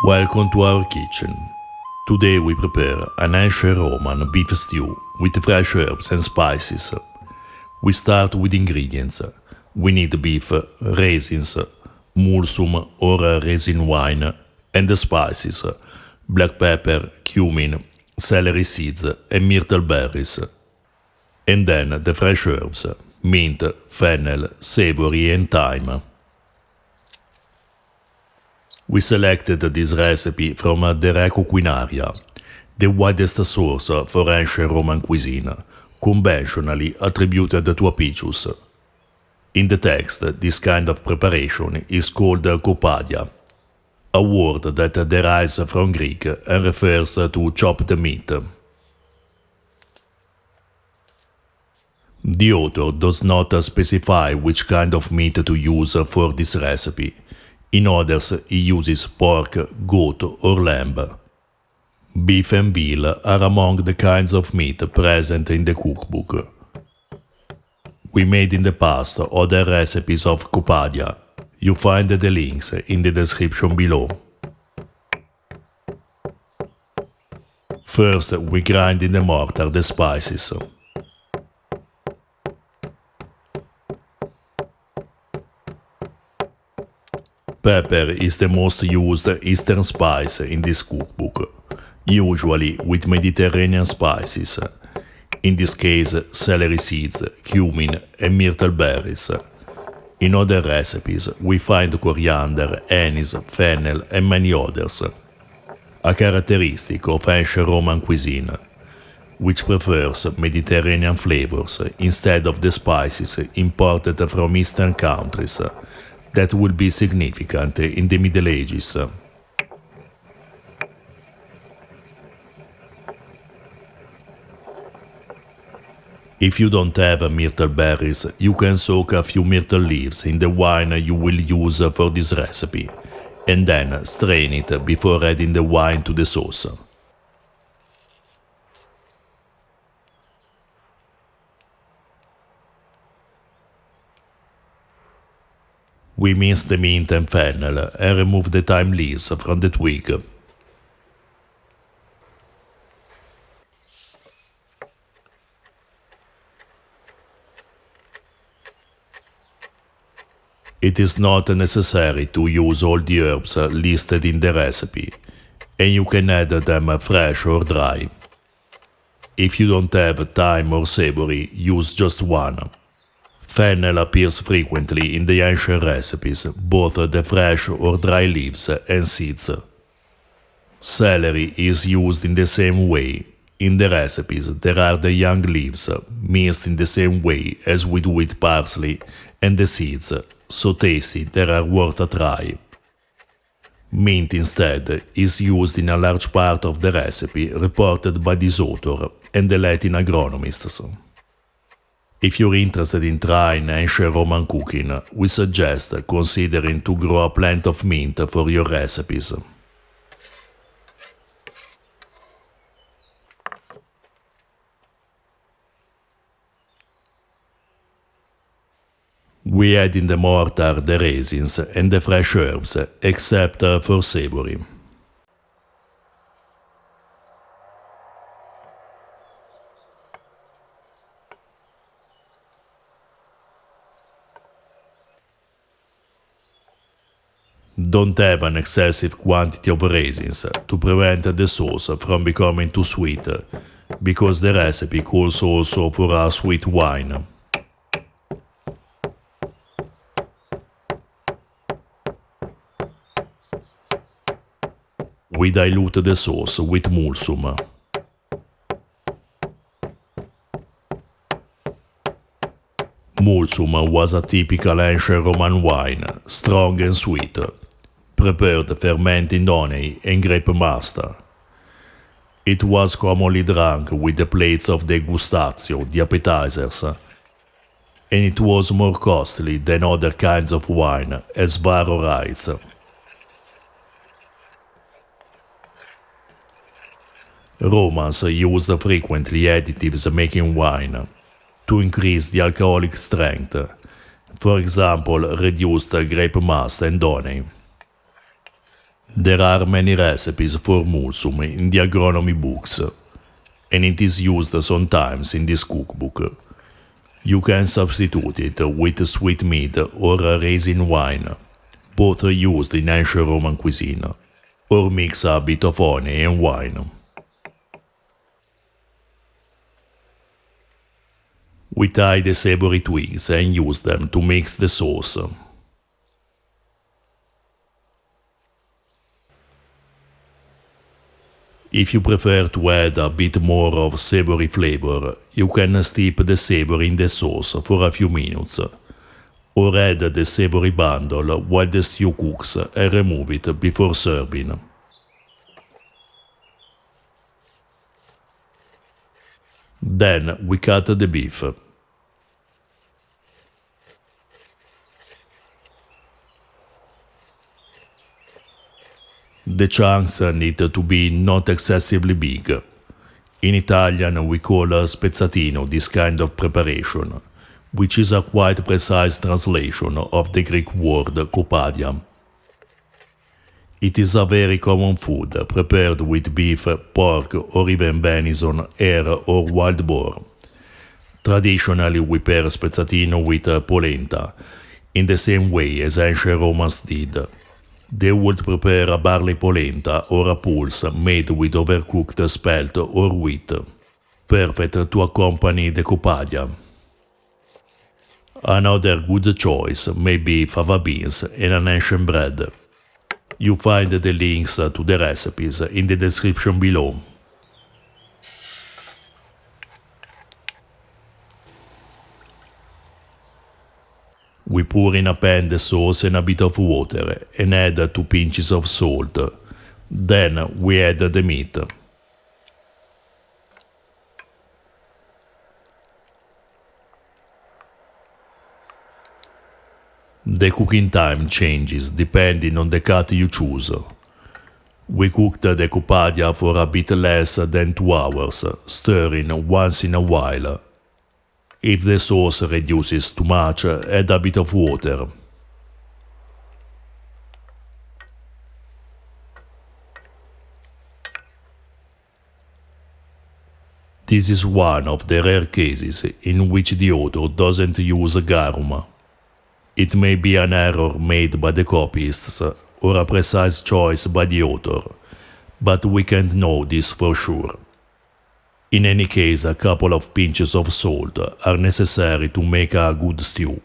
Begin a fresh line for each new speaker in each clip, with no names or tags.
Welcome to our kitchen. Today we prepare an ancient Roman beef stew with fresh herbs and spices. We start with ingredients. We need beef, raisins, mulsum or raisin wine, and the spices, black pepper, cumin, celery seeds, and myrtle berries. And then the fresh herbs, mint, fennel, savory, and thyme. We selected this recipe from the Greco Quinaria, the widest source for ancient Roman cuisine, conventionally attributed to Apicius. In the text, this kind of preparation is called Copadia, a word that derives from Greek and refers to chopped meat. The author does not specify which kind of meat to use for this recipe. In others, he uses pork, goat, or lamb. Beef and veal are among the kinds of meat present in the cookbook. We made in the past other recipes of Copadia. You find the links in the description below. First, we grind in the mortar the spices. Pepper is the most used Eastern spice in this cookbook, usually with Mediterranean spices, in this case celery seeds, cumin, and myrtle berries. In other recipes we find coriander, anise, fennel, and many others, a characteristic of ancient Roman cuisine, which prefers Mediterranean flavors instead of the spices imported from Eastern countries that will be significant in the Middle Ages. If you don't have myrtle berries, you can soak a few myrtle leaves in the wine you will use for this recipe, and then strain it before adding the wine to the sauce. We mince the mint and fennel and remove the thyme leaves from the twig. It is not necessary to use all the herbs listed in the recipe, and you can add them fresh or dry. If you don't have thyme or savory, use just one. Fennel appears frequently in the ancient recipes, both the fresh or dry leaves and seeds. Celery is used in the same way. In the recipes, there are the young leaves, minced in the same way as we do with parsley, and the seeds, so tasty they are worth a try. Mint instead is used in a large part of the recipe reported by this author and the Latin agronomists. If you're interested in trying ancient Roman cooking, we suggest considering to grow a plant of mint for your recipes. We add in the mortar the raisins and the fresh herbs, except for savory. Don't have an excessive quantity of raisins to prevent the sauce from becoming too sweet, because the recipe calls also for a sweet wine. We dilute the sauce with mulsum. Mulsum was a typical ancient Roman wine, strong and sweet, prepared fermenting honey and grape must. It was commonly drunk with the plates of degustatio, the appetizers, and it was more costly than other kinds of wine, as Varro writes. Romans used frequently additives making wine to increase the alcoholic strength, for example reduced grape must and honey. There are many recipes for mulsum in the agronomy books, and it is used sometimes in this cookbook. You can substitute it with sweet meat or raisin wine, both used in ancient Roman cuisine, or mix a bit of honey and wine. We tie the savory twigs and use them to mix the sauce. If you prefer to add a bit more of savory flavor, you can steep the savory in the sauce for a few minutes, or add the savory bundle while the stew cooks and remove it before serving. Then we cut the beef. The chunks need to be not excessively big. In Italian we call spezzatino this kind of preparation, which is a quite precise translation of the Greek word Copadia. It is a very common food prepared with beef, pork or even venison, hare or wild boar. Traditionally we pair spezzatino with polenta, in the same way as ancient Romans did. They would prepare a barley polenta or a pulse made with overcooked spelt or wheat, perfect to accompany the Copadia. Another good choice may be fava beans and an ancient bread. You find the links to the recipes in the description below. We pour in a pan the sauce and a bit of water and add 2 pinches of salt. Then we add the meat. The cooking time changes depending on the cut you choose. We cooked the Copadia for a bit less than 2 hours, stirring once in a while. If the sauce reduces too much, add a bit of water. This is one of the rare cases in which the author doesn't use garum. It may be an error made by the copyists or a precise choice by the author, but we can't know this for sure. In any case, a couple of pinches of salt are necessary to make a good stew.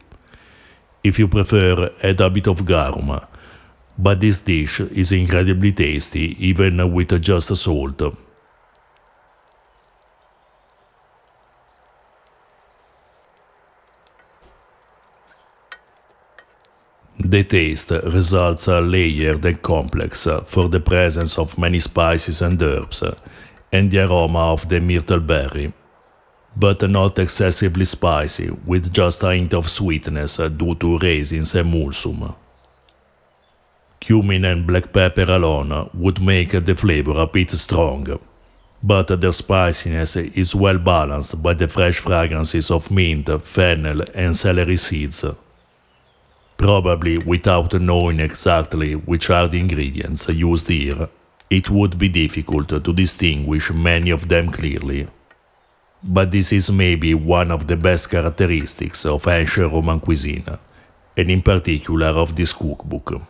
If you prefer, add a bit of garum, but this dish is incredibly tasty even with just salt. The taste results layered and complex for the presence of many spices and herbs, and the aroma of the myrtle berry, but not excessively spicy, with just a hint of sweetness due to raisins and mulsum. Cumin and black pepper alone would make the flavor a bit strong, but their spiciness is well balanced by the fresh fragrances of mint, fennel and celery seeds. Probably without knowing exactly which are the ingredients used here, it would be difficult to distinguish many of them clearly. But this is maybe one of the best characteristics of ancient Roman cuisine, and in particular of this cookbook.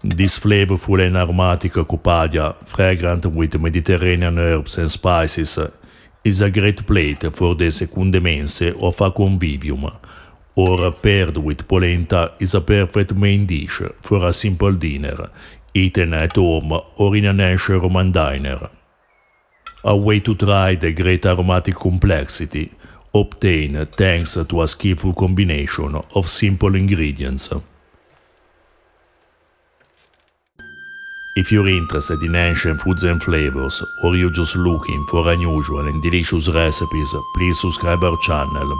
This flavorful and aromatic Copadia, fragrant with Mediterranean herbs and spices, is a great plate for the secunde mensae of a convivium, or paired with polenta is a perfect main dish for a simple dinner, eaten at home or in an ancient Roman diner. A way to try the great aromatic complexity obtained thanks to a skillful combination of simple ingredients. If you're interested in ancient foods and flavors, or you're just looking for unusual and delicious recipes, please subscribe our channel.